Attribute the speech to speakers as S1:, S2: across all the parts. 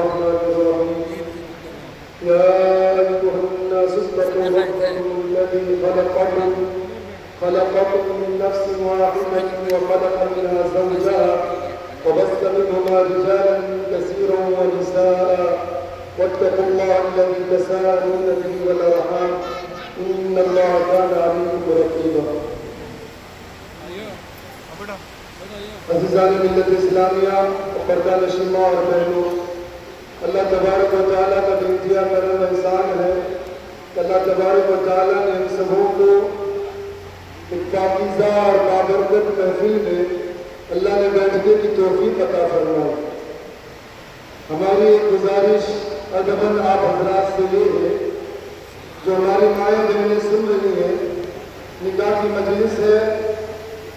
S1: الرحمن الرحيم يا أيها الناس اتقوا ربكم الذي خلقكم من نفس واحدة وخلق منها زوجها وبث منهما رجالا كثيرا ونساء واتقوا الله الذي تساءلون به والأرحام إن الله كان عليكم رقيبا. عزیزان ملت اسلامیہ اور پردہ نشیمہ اور بہنوں، اللہ تبارک و تعالیٰ کا بے کرم احسان ہے کہ اللہ تبارک و تعالیٰ نے ہم سبوں کو ایک پاکیزہ اور بابرکت محفل میں اللہ نے بیٹھنے کی توفیق عطا فرمائی. ہماری ایک گزارش ادباً آپ حضرات سے یہ ہے، جو ہماری مائیں بہنیں سن رہی ہیں، نکاح کی مجلس ہے،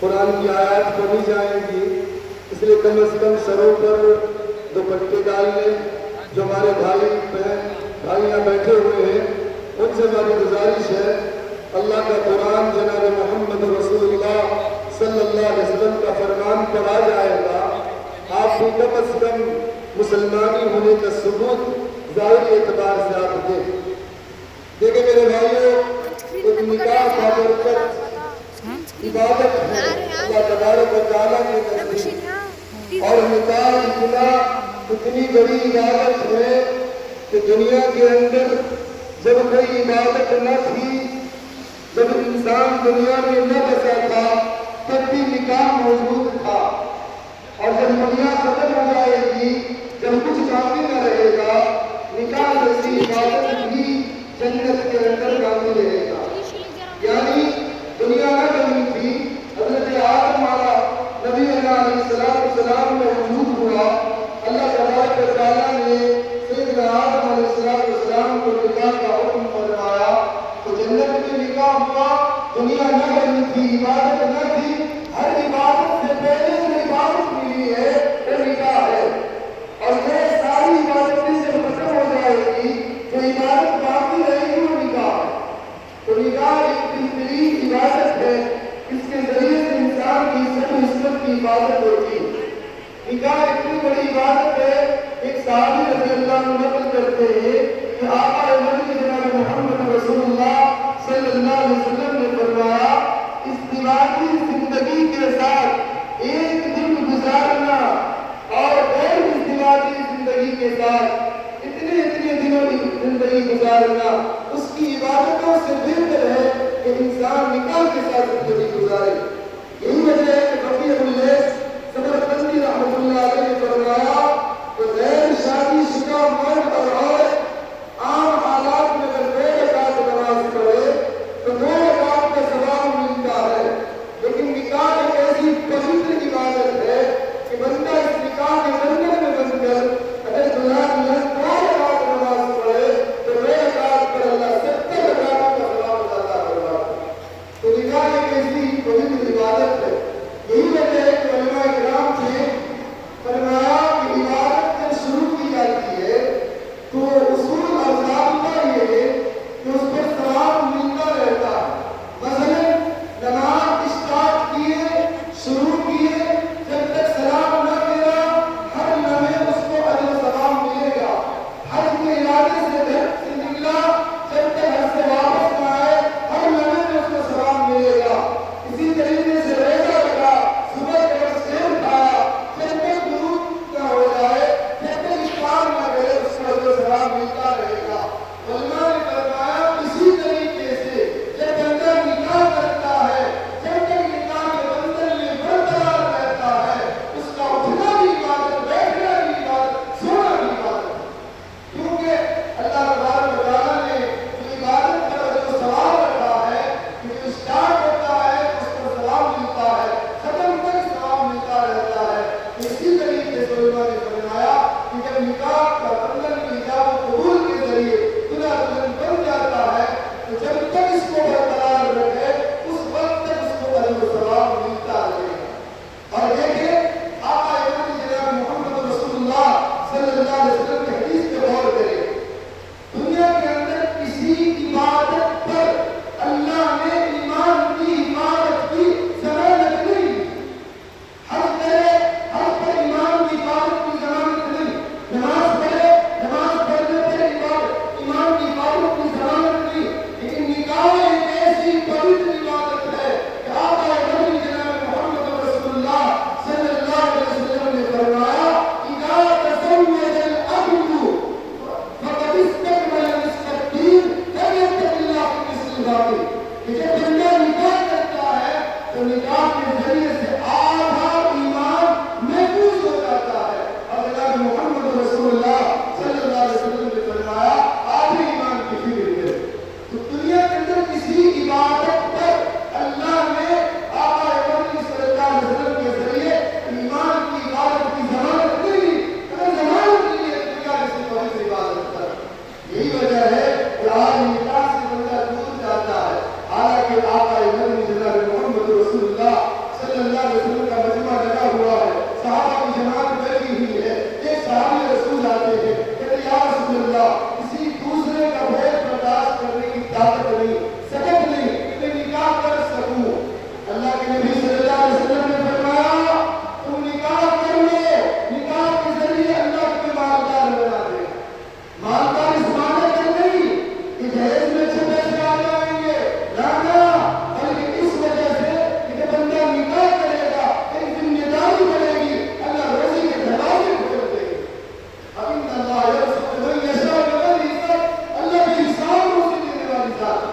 S1: قرآن کی آیات پڑھی جائیں گی، اس لیے کم از کم سروں پر دوپٹے ڈال لیں. جو ہمارے بھائی بہن بھائیاں بیٹھے ہوئے ہیں ان سے ہماری گزارش ہے، اللہ کا قرآن جناب محمد رسول اللہ صلی اللہ علیہ وسلم کا فرمان پڑھا جائے گا، آپ بھی کم از کم مسلمانی ہونے کا ثبوت ظاہری اعتبار سے آپ دیں. دیکھیں میرے بھائیوں، ایک نکاح بابرکت عبادت ہے اللہ تبارک و تعالیٰ کے نزدیک، اور نکاح اتنی بڑی عبادت ہے کہ دنیا کے اندر جب کوئی عبادت نہ تھی، جب انسان دنیا میں نہ بسا تھا، تب بھی نکاح موجود تھا، اور جب دنیا ختم ہو جائے گی، جب کچھ باقی نہ رہے گا، نکاح جیسی عبادت بھی جنت کے اندر باقی رہے گا. یعنی دنیا نہ بنی تھی، حضرت آدم والا نبی علیہ السلام میں وجود ہوا، اللہ تبارک و تعالیٰ نے سیدنا آدم علیہ السلام کو نکاح کا حکم فرمایا تو جنت میں نکاح ہوا. دنیا نہ بنی تھی، عبادت نہ تھی، ہر عبادت سے پہلے جو عبادت ملی ہے وہ نکاح ہے، اور یہ ساری عبادتیں جب ختم ہو جائے گی جو عبادت باقی رہے گی وہ نکاح ہے. تو نکاح ایک بہترین عبادت ہے، اس کے ذریعے سے انسان کی عزت و عصمت کی حفاظت ہوتی ہے. نکاح اتنی بڑی عبادت ہے، ایک صحابی رضی اللہ عنہ نقل کرتے ہیں کہ آقا مدنی جناب محمد رسول اللہ صلی اللہ علیہ وسلم نے فرمایا، ازدواجی زندگی کے ساتھ ایک دن گزارنا اور غیر ازدواجی زندگی کے ساتھ اتنے دنوں کی زندگی گزارنا اس کی عبادتوں سے بہتر ہے کہ انسان نکاح کے ساتھ زندگی گزارے. یہی وجہ ہے کہ ربیع اللیث سمرقندی رحمۃ اللہ علیہ نے فرمایا کہ غیر شادی شدہ مرد اور عورت عام حالات میں اگر 2 رکعت نماز پڑھے تو 2 رکعت کا ثواب ملتا ہے، لیکن نکاح ایک ایسی پوتر عبادت ہے کہ بندہ اس نکاح کے بندھن میں بن کر اگر دنیا میں 2 رکعت نماز پڑھے تو 2 رکعت پر اللہ 70 رکعت کا ثواب عطا فرماتا ہے. تو نکاح ایک ایسی پوتر عبادت ہے. یہی وجہ ہے کہ علماء کرام نے فرمایا کہ عبادت جب شروع کی جاتی ہے تو اصول اور ضابطہ یہ ہے کہ اس پر ثواب ملتا رہتا ہے. مثلا نماز اسٹارٹ کیے، شروع کیے، جب تک سلام نہ پھیرا ہر لمحے اس کو اجر و ثواب ملے گا. حج کے ارادے سے گھر سے نکلا، جب تک حج سے واپس نہ آئے ہر لمحے میں اس کو ثواب ملے گا. اسی طریقے سے روزہ رکھا، صبح کے وقت سحر کھایا، جب تک غروب نہ ہو جائے، جب تک افطار نہ کرے اس کو اجر و ثواب ملتا رہے گا. علماء نے فرمایا اسی طریقے سے جب بندہ نکاح کرتا ہے، جب تک نکاح کے بندھن میں برقرار رہتا ہے، اس کا اٹھنا بھی عبادت، بیٹھنا بھی عبادت، سونا بھی عبادت ہے. کیونکہ اللہ تبارک و تعالیٰ نے جو عبادت کا جو ثواب رکھا ہے کہ جو اسٹارٹ ہوتا ہے اس پر ثواب ملتا ہے، ختم تک ثواب ملتا رہتا ہے. اسی طریقے سے علماء نے فرمایا کہ جب نکاح کا بندھن کی ایجاب و قبول
S2: بندہ کسی دوسرے کا بھید برداشت کرنے کی طاقت نہیں، سبب نہیں کہ میں نکاح کر سکوں۔ اللہ کے نبی صلی اللہ علیہ وسلم نے فرمایا تم نکاح کر لو، نکاح کے ذریعے اللہ تمہیں مالدار بنا دے۔ مالدار اس معنی پر نہیں کہ جہیز میں اچھے پیسے آ جائیں گے، نہ بلکہ اس وجہ سے کہ جب بندہ نکاح کرے گا ایک ذمہ داری بڑھے گی، اللہ روزی کے دروازے کھول دے گی۔ ان اللہ یرزق من یشاء بغیر حساب، اللہ بے حساب روزی دینے والی ذات۔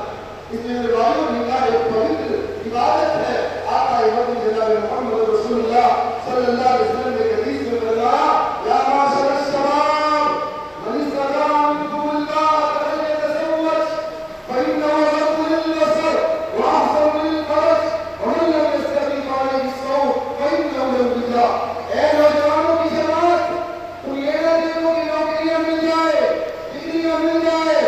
S2: اس لیے میرے بھائیوں، نکاح ایک پوتر عبادت ہے۔ آقا امام جناب محمد رسول اللہ صلی اللہ علیہ وسلم نے حدیث میں فرمایا یا معاشر الشباب من استطاع منکم الباءۃ فلیتزوج فإنه أغض للبصر وأحسن للفرج ومن لم يستطع فعليه الصوم فإنه له وجاء۔ اے نوجوانوں کی جماعت، تم یہ نہ دیکھو کہ نوکریاں مل جائے، ڈگریاں مل جائے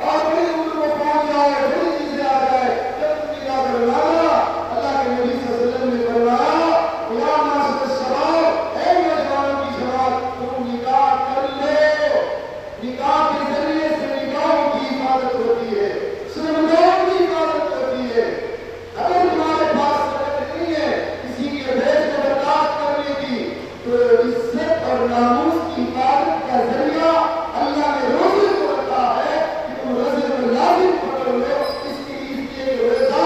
S2: اور بڑی عمر میں پہنچ جائے، بڑی چیزیں آ جائے، جب تم نکاح کروانا اللہ کے نبی صلی اللہ علیہ وسلم نے فرمایا یا معاشر الشباب، اے نوجوانوں کی جماعت، تم نکاح کر لو۔ نکاح کے ذریعے سے نکاحوں کی حفاظت ہوتی ہے، سرمایوں کی حفاظت ہوتی ہے۔ اگر تمہارے پاس طاقت نہیں ہے کسی کے بھید کو برداشت کرنے کی، تو عزت اور ناموس کی حفاظت کا ذریعہ اللہ نے روزے کو رکھا ہے کہ تم روزے کو لازم پکڑ لو، اس لیے روزہ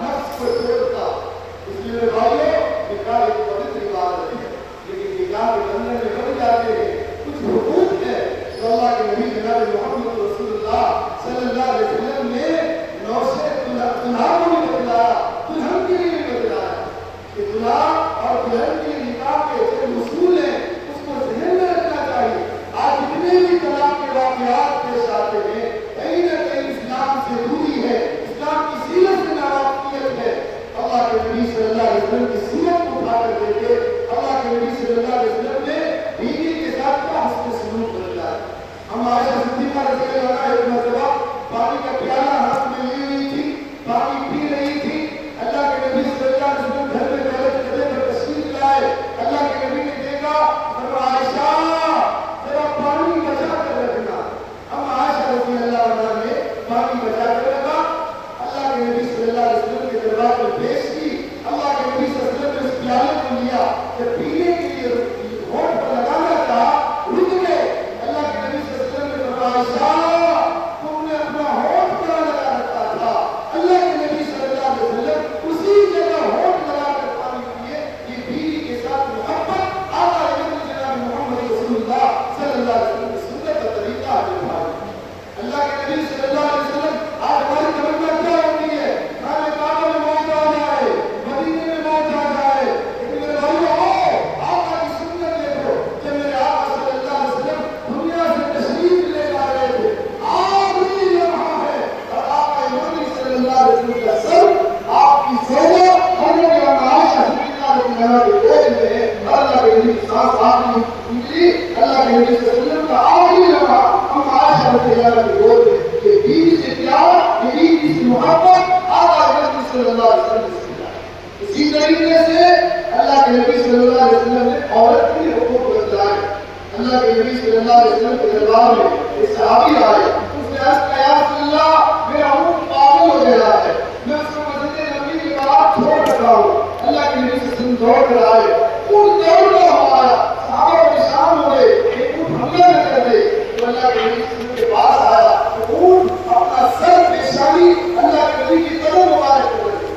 S2: نفس کو توڑتا۔ اس لیے میرے بھائیوں، نکاح ایک پوتر عبادت ہے، لیکن نکاح کے بندھن میں بن جاتے ہیں کچھ حقوق ہے جو اللہ کے نبی جناب محمد رسول اللہ صلی اللہ علیہ وسلم نے نوشے دلہا کو بھی بتلایا، دلہن کے لیے بھی بتلایا کہ دلہا اور دلہن کے نکاح کے جو اصول ہیں اس کو ذہن میں رکھنا چاہیے۔ آج جتنے بھی طلاق کے واقعات پیش آتے ہیں کہیں نہ کہیں اسلام سے دوری ہے، اسلام کی سیرت سے ناواقفیت ہے۔ اللہ کے نبی صلی اللہ علیہ وسلم کی سیرت کو اٹھا کر دیکھے، اللہ کے نبی صلی اللہ علیہ وسلم نے بیوی کے ساتھ کیا حسن سلوک بدلا ہے۔ ہم عائشہ صدیقہ رضی اللہ عنہا ایک مرتبہ پانی کا پیالہ ہاتھ میں لی ہوئی تھی، پانی پی رہی تھی۔ اللہ کے نبی صلی اللہ علیہ وسلم گھر میں پہلے جگہ پر تشریف لائے، اللہ کے نبی نے دیکھا، فرمایا عائشہ ذرا پانی بچا کر رکھنا۔ ہم عائشہ رضی اللہ عنہا نے پانی بچا کر رکھا، اللہ کے نبی صلی اللہ علیہ وسلم کے دربار میں پیش کی۔ اللہ کے نبی صلی اللہ علیہ وسلم نے اس پیالے کو لیا، جب پینے کے لیے ہونٹ پر لگانا تھا رک گئے۔ اللہ کے نبی صلی اللہ علیہ وسلم نے فرمایا عائشہ تم نے اپنا ہونٹ پر لگا رکھا تھا۔ اللہ کے نبی صلی اللہ علیہ وسلم اسی جگہ ہونٹ لگا کر پانی پیے۔ یہ بیوی کے ساتھ محبت آقا جناب محمد رسول اللہ صلی اللہ علیہ وسلم کی سنت کا طریقہ ہے۔ اللہ کے نبی صلی اللہ علیہ وسلم آج ہماری تمنا کیا ہوتی ہے؟ خانہ کعبہ میں موت آ جائے، مدینے میں موت آ جائے، لیکن میرے بھائیو آؤ آقا کی سنت دیکھو۔ جب میرے آقا صلی اللہ علیہ وسلم دنیا سے تشریف لے جا رہے تھے، آخری لمحہ ہے اور آقا نبی صلی اللہ علیہ وسلم کا سر آپ کی زوجہ حضرت عائشہ صدیقہ رضی اللہ عنہا کے گود میں ہے اور اللہ کے نبی کی سانس آخری نکلی۔ اللہ کے نبی صلی اللہ علیہ وسلم کا آخری لمحہ ہم عائشہ رضی اللہ عنہا کے گود میں، یہ بیوی سے پیار، یہ بیوی سے محبت آقا نبی صلی اللہ علیہ وسلم نے سکھایا۔ اسی طریقے سے اللہ کے نبی صلی اللہ علیہ وسلم نے عورت کے حقوق بتلائے۔ اللہ کے نبی صلی اللہ علیہ وسلم کے دربار میں ایک صحابی آئے، اس نے عرض کیا یا رسول اللہ میرا اونٹ پاگل ہو گیا ہے، میں اس کو مسجد نبوی کے باہر چھوڑ رکھا ہوں۔ اللہ کے نبی صلی اللہ علیہ وسلم دوڑ کر آئے، اونٹ دوڑتا ہوا آیا، صحابہ پریشان ہو گئے کہ اونٹ حملہ نہ کر دے۔ تو اللہ کے نبی صلی اللہ علیہ وسلم کے پاس آیا، اونٹ اپنا سر پیشانی اللہ کے نبی کی قدم مبارک کر دی۔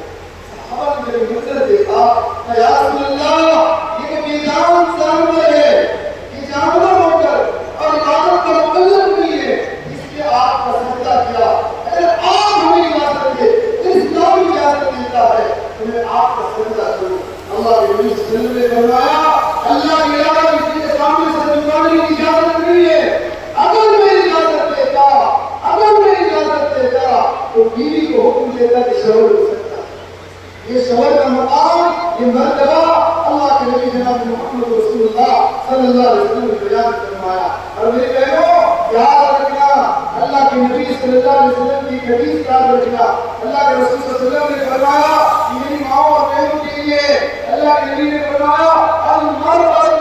S2: صحابہ نے جب منظر دیکھا کہ یا رسول اللہ یہ بے جان جانور ہے، یہ جانور ہو کر اور عبادت کا مکلف نہیں ہے، اس لیے آپ کا سجدہ کیا۔ اگر آپ ہمیں اجازت دے، اسلام اجازت دیتا ہے تو میں آپ کا سجدہ کروں۔ اللہ کے نبی صلی اللہ علیہ وسلم نے فرمایا اللہ کے علاوہ کسی کے سامنے سر جھکانے کی اجازت نہیں ہے۔ اگر میں اجازت دیتا تو بیوی کو حکم دیتا کہ شوہر ہو سکتا ہے۔ یہ شوہر کا مقام، یہ مرتبہ اللہ کے نبی جناب محمد رسول اللہ صلی اللہ علیہ وسلم نے بیان فرمایا۔ اور میرے بہنوں یاد رکھنا، اللہ کے نبی صلی اللہ علیہ وسلم کی حدیث یاد رکھنا۔ اللہ کے رسول صلی اللہ علیہ وسلم نے فرمایا کہ میری ماؤں اور بہنوں کے لیے اللہ کے نبی نے فرمایا المرأة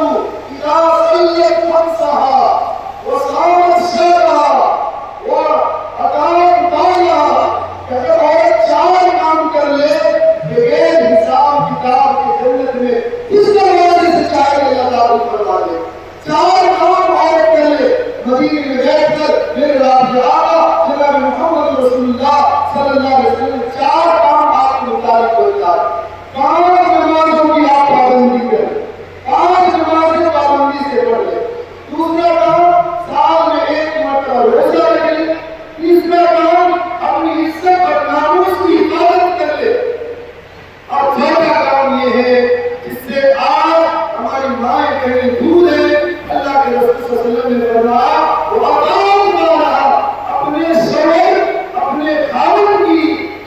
S2: اذا صلت خمسها وصامت شهرها مدینے میں بیٹھ کر میرے رب آقا جناب محمد رسول اللہ صلی اللہ علیہ وسلم نے 4 کام آپ کے متعلق بتائے. 5 نمازوں کی آپ پابندی کریں, 5 نمازیں پابندی سے پڑھ لیں. دوسرا کام, سال میں 1 مرتبہ روزہ رکھیں. تیسرا کام, اپنی عزت اور ناموس کی حفاظت کر لیں. اور چوتھا کام یہ ہے جس سے آج ہماری مائیں بہنیں دور ہیں, اللہ کے رسول صلی اللہ علیہ وسلم نے فرمایا وہ آداب مانا اپنے شوہر اپنے خاوند کی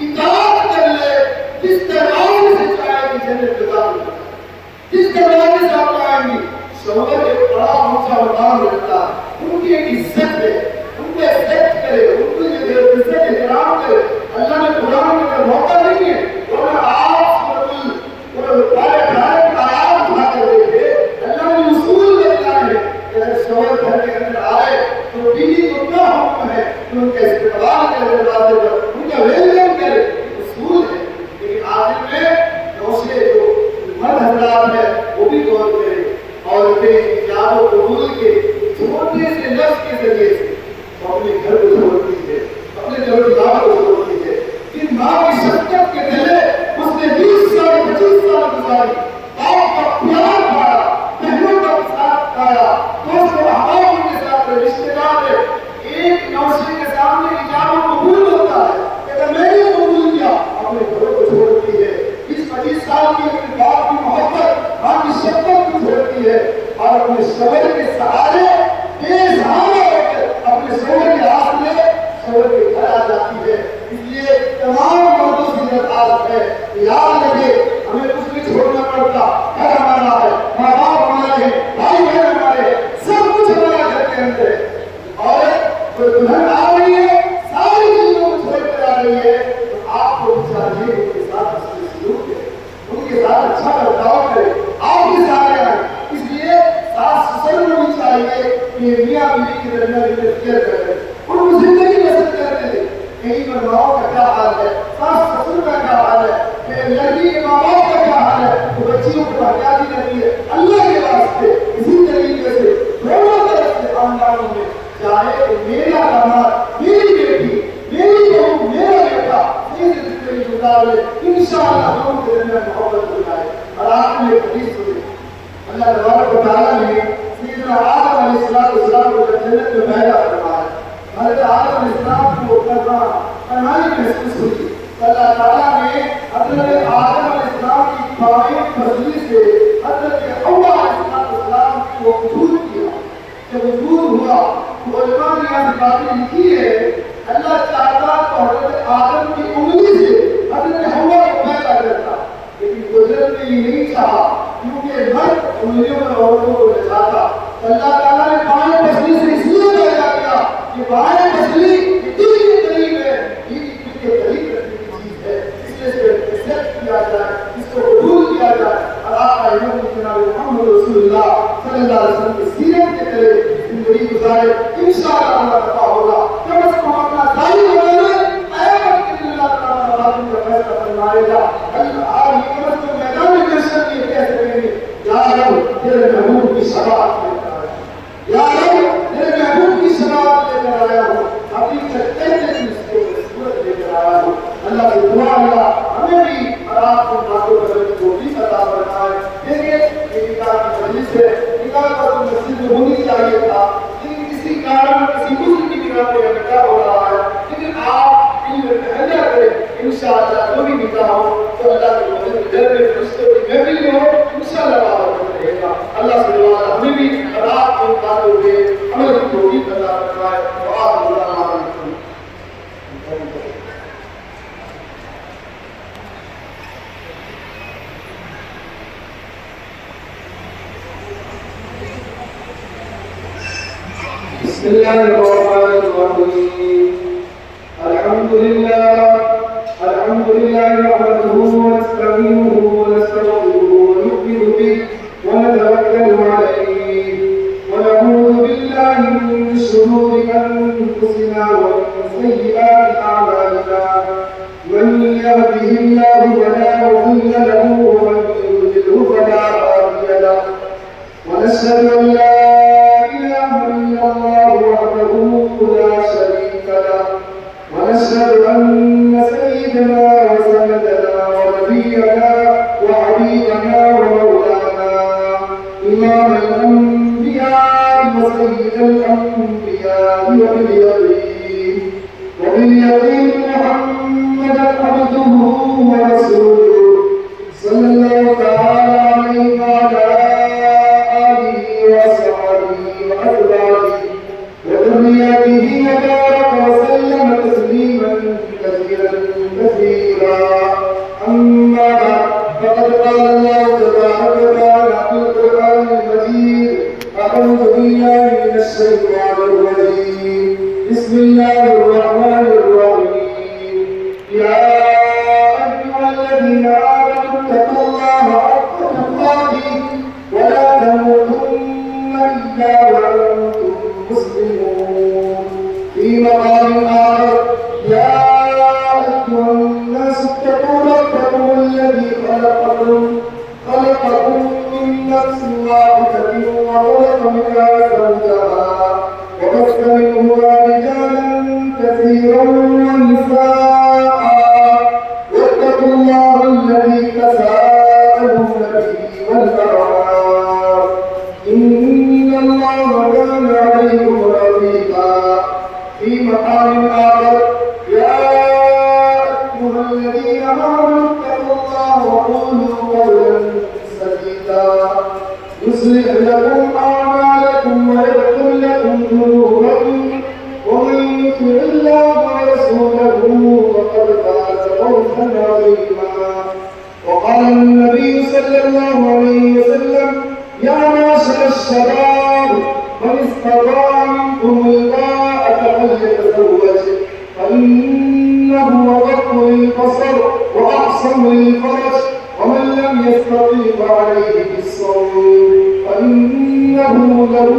S2: اطاعت کر لے, جس دروازے سے چاہے کہ جنت میں داخل ہو, جس دروازے سے آپ آئیں گی. شوہر ایک بڑا اونچا مقام رکھتا ہے, ان کی ایک عزت ہے, ان کو عزت کرے, ان کو عزت احترام کرے. اللہ نے قرآن میں موقع نہیں ہے ورنہ آپ شوہر گھر کے اندر آئے تو بیوی کو کیا حکم ہے کہ ان کا استقبال کرے, دروازے پر ان کا ویلکم کرے, اصول ہے. لیکن آخر میں دوسرے جو مرد حضرات ہیں وہ بھی غور کریں اور حجاب و قبول کے چھوٹے سے لفظ کے ذریعے سے اپنے گھر کو چھوڑتی ہے, اپنے جوڑیدار کو چھوڑتی ہے. کہ ماں کی شفقت کے تلے اس نے 20 سال 25 سال گزاری, باپ کا پیار پایا, بہنوں کا ساتھ پایا, دوست و احباب کے ساتھ رشتے دار ہے. ایک نوشے کے سامنے اجابت قبول ہوتا ہے, اگر میں نے قبول کیا اپنے گھروں کو چھوڑتی ہے. 20-25 سال کی اپنے باپ کی محبت, ماں کی شفقت کو چھوڑتی ہے اور اپنے شوہر کے سہارے بے سہارا ہو کر اپنے شوہر کے ہاتھ میں شوہر کے گھر آ جاتی ہے. اس لیے تمام مردوں سے درخواست ہے, یاد رکھے ہمیں کچھ بھی چھوڑنا پڑتا, گھر ہمارا ہے, ماں باپ ہمارے ہیں, بھائی بہن ہمارے ہیں, سب کچھ ہمارا گھر کے اندر ہے. اور کوئی دلہن آ رہی ہے, ساری چیزوں کو چھوڑ کر آ رہی ہے, تو آپ کو چاہیے ان کے ساتھ اچھے سلوک کرے, ان کے ساتھ اچھا برتاؤ کرے, آپ کے سارے آئیں. اس لیے ساس سسر کو بھی چاہیے کہ میاں بیوی کے درمیان انتظار کرے, ان کو زندگی بسر کرنے دے. کہیں پر ماؤں کا کیا حال ہے, ساس سسر کا کیا حال ہے, لڑکی کے ماں باپ کا کیا حال ہے, تو بچیوں کو احتیاطی کرتی ہے. اللہ کے واسطے اسی طریقے سے دونوں طرف سے خاندانوں میں چاہے کہ میرا داماد, میری بیٹی, میری بہو, میرا بیٹا یہ زندگی گزارے, انشاءاللہ دونوں کے درمیان محبت ہو جائے. اور آپ نے ایک حدیث سنی, اللہ تبارک و تعالیٰ نے سیدنا آدم علیہ السلام کو جنت میں پیدا فرمایا. حضرت آدم علیہ السلام کو فرمائی محسوس ہوئی. اللہ تعالیٰ نے حضرت آدم علیہ السلام کی بائیں پسلی سے حضرت حوا علیہ السلام کو دور کیا. جب دور ہوا تو علماء نے یہاں باتیں لکھی ہے, اللہ چاہتا تو حضرت آدم کی انگلی سے حضرت حوا کو پیدا کرتا, لیکن قدرت نے یہ نہیں چاہا کیونکہ مرد انگلیوں میں عورتوں کو لگاتا. اللہ تعالیٰ نے بائیں پسلی سے اس لیے پیدا کیا کہ بائیں پسلی دل کے قریب ہے, دل کے قریب رکھنے کی چیز ہے, اس لیے اس کو عزت کیا جائے, اس کو قبول کیا جائے. اور آقا جناب محمد رسول اللہ صلی اللہ علیہ وسلم کی سیرت کے تلے زندگی گزارے, انشاءاللہ اللہ دفاع ہوگا. کم از کم اپنا ظاہر بنا لے, قیامت کے دن اللہ تعالیٰ باتوں کا فیصلہ فرمائے گا. آج کم از کم میدان محشر میں کہہ سکیں گے, یا رب تیرے محبوب کی شفاعت لے کر آیا, یا رب تیرے محبوب کی شفاعت لے کر آیا ہوں, اپنی کہتے کی صورت لے کر آیا ہوں. اللہ سے دعا اللہ ہمیں بھی اور آپ کو باتوں کرنے کی توفیق عطا فرمائے. دیکھیے یہ نکاح کی مجلس ہے, نکاح کا تو مسجد میں ہونی چاہیے تھا, لیکن کسی کارن کسی مسلم کی بنا پہ نکاح ہو رہا ہے. لیکن آپ علم مہیا کریں, انشاءاللہ جو بھی نکاح ہو تو اللہ کے مسجد گھر میں فرشتوں کی محفل میں ہو, انشاءاللہ بابت رہے گا. اللہ سے دعا ہمیں بھی اور آپ کو باتوں کے عمل کی توفیق عطا فرمائے. وآخر دعوانا بسم اللہ الرحمن الرحیم. الحمد للہ نحمده ونستعینه ونستغفره ونؤمن به ونتوکل علیہ ونعوذ باللہ من شرور انفسنا ومن سیئات اعمالنا. من یهده اللہ فلا مضل له ومن یضلل فلا هادی له. ونشهد ان لا اله الا الله أن سيدنا وسندنا ونبينا وحبيبنا ومولانا إمام الأنبياء وسيد الأنبياء وباليقين محمدا عبده ورسوله صلى الله تعالى عليه وعلى آله وأصحابه وأتباعه وذريته وبارك وسلم تسليما كثيرا كثيرا. أما بعد، فقد قال الله تبارك وتعالى في القرآن المجيد: أعوذ بالله من الشيطان الرجيم، بسم الله الرحمن الرحيم. يا أيها الذين آمنوا اتقوا الله حق تقاته ولا تموتن إلا وأنتم مسلمون. في مقام آخر: يا أيها الناس اتقوا ربكم الذي خلقكم من نفس واحدة وخلق منها زوجها وبث منهما رجالا كثيرا ونساء واتقوا الله الذي تساءلون به والأرحام إن الله كان عليكم رقيبا. في مقام آخر: يا أيها الذين آمنوا اتقوا الله وقولوا قولا سديدا يصلح لكم أعمالكم ويغفر لكم ذنوبكم ومن يطع الله ورسوله فقد فاز فوزا عظيما. وقال النبي صلى الله عليه وسلم: يا معشر الشباب من استطاع منكم الباءة فليتزوج فإنه أغض للبصر وأحسن للفرج ومن لم يستطع فعليه بالصوم فإنه له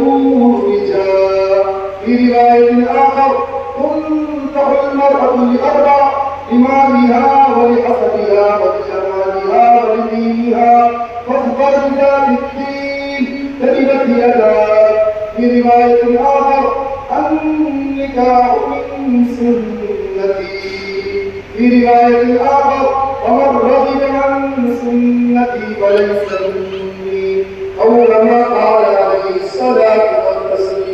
S2: وجاء. في رواية آخر: تنكح المرأة لأربع: لمالها ولحسبها ولجمالها ولدينها فاظفر بذات الدين تربت يداك. في رواية آخر: النكاح من سنتي. في رواية آخر: ومن رغب عن سنتي فليس مني، أو كما قال عليه الصلاة والتسليم.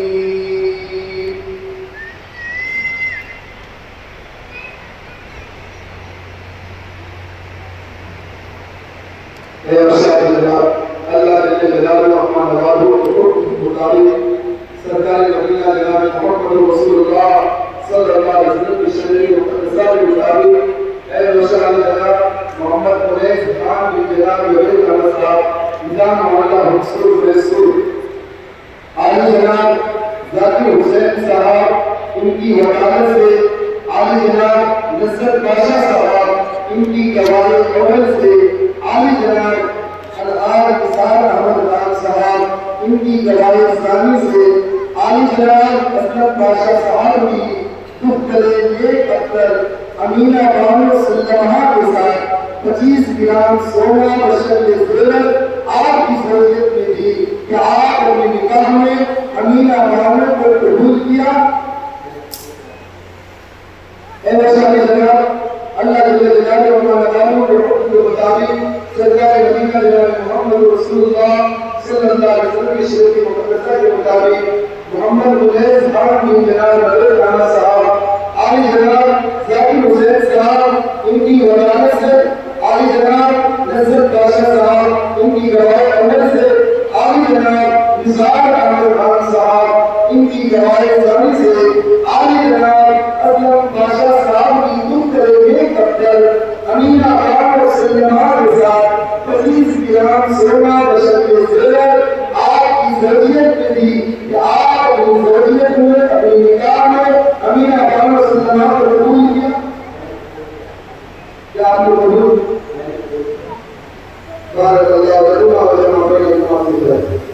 S1: اے ارشاد جناب اللہ جل جلالہ الرحمن الرحیم مطابق سرکار مدینہ جناب محمد رسول اللہ صلی اللہ علیہ وسلم کی شریعت مقدسہ کے مطابق اے ارشاد جناب محمد قریش خان بن جناب یوسف علیہ السلام نظام مولا حصول رسول علی جناب ذاکر حسین صاحب ان کی وکالت سے علی جناب نصرت بادشاہ صاحب ان کی گواہی اول سے علی جناب الحاج نثار احمد خان صاحب ان کی گواہی ثانی سے علی جناب اسلم بادشاہ صاحب کی دختر نیک اختر امینہ بانو سلمہ کے ساتھ 25 گرام سونا بشر زیورت آپ کی زوجیت میں دی کہ آپ اپنے نکاح میں امینہ بانو کو قبول کیا. اے بشر جناب اللہ جل جلالہ و مقامہ کے حکم کے مطابق سرکار مدینہ جناب محمد رسول اللہ صلی اللہ علیہ وسلم کی شریعت مقدسہ کے مطابق محمد قریش خان بن جناب بدر خان صاحب علی جناب ذاکر حسین صاحب ان کی وکالت سے علی جناب نصرت بادشاہ صاحب ان کی گواہی اول سے علی جناب نثار احمد خان صاحب ان کی گواہی ثانی سے علی جناب اسلم بادشاہ صاحب کی دختر نیک اختر امینہ بانو سلمہ کے ساتھ 25 گرام سونا بشر زیورت آپ کی زوجیت میں دی کہ آپ اپنی زوجیت میں اپنی نکاح میں امینہ بانو سلمہ کو قبول کیا. کیا آپ نے قبول؟ بارک اللہ لکم و جمع بینکم فی الخیر.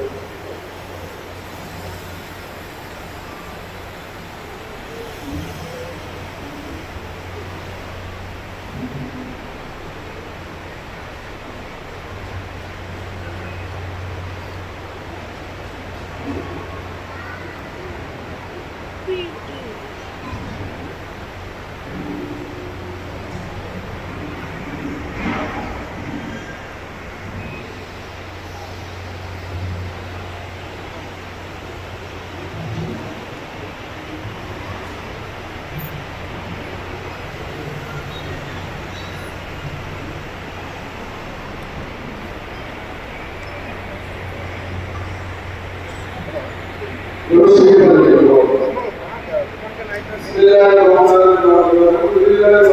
S1: الله الرحمن الرحيم الحمد لله